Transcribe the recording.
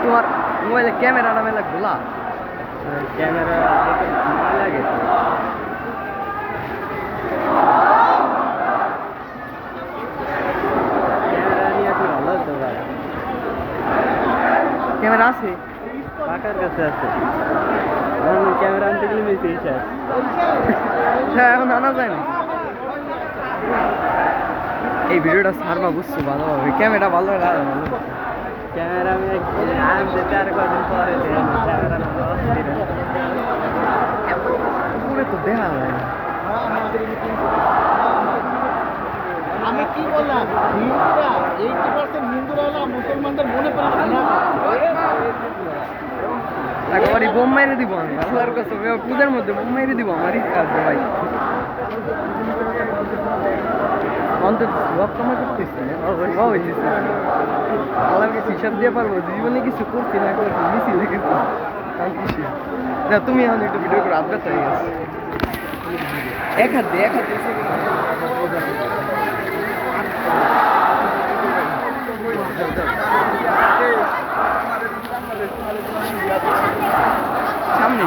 তোমার মোবাইলে ক্যামেরাটা মেলা খোলা, ক্যামেরা লাগে। ক্যামেরা নিয়ে একটু ভালো হতো ভাই। ক্যামেরা আছে কাকার কাছে আছে। ক্যামেরা আনতে গেলে মেসেজ শেষ। হ্যাঁ এখন আনা যায় না। এই ভিডিওটা সারবা বুঝছো ভালোভাবে, ক্যামেরা ভালো ভালো। ক্যামেরা আমি আনতে 4 কদিন পরে ক্যামেরা পুরে তো দেখা যায় না। আমি কি বললাম, হিন্দুরা 80% হিন্দুরা হলো মুসলমানদের মনে করে একেবারে বোম মাইরে দিব আমি আল্লাহর কাছে, পূজার মধ্যে বোম মাইরে দিব, আমার ইচ্ছা আছে ভাই। অন্তত সব কামাই করতেছি আল্লাহর কাছে হিসাব দিয়ে পারবো জীবনে কিছু করছি না করছি মিছি দেখেছি না। তুমি এখন একটু ভিডিও করে আবগাত হয়ে গেছে, এক হাত দিয়ে সামনে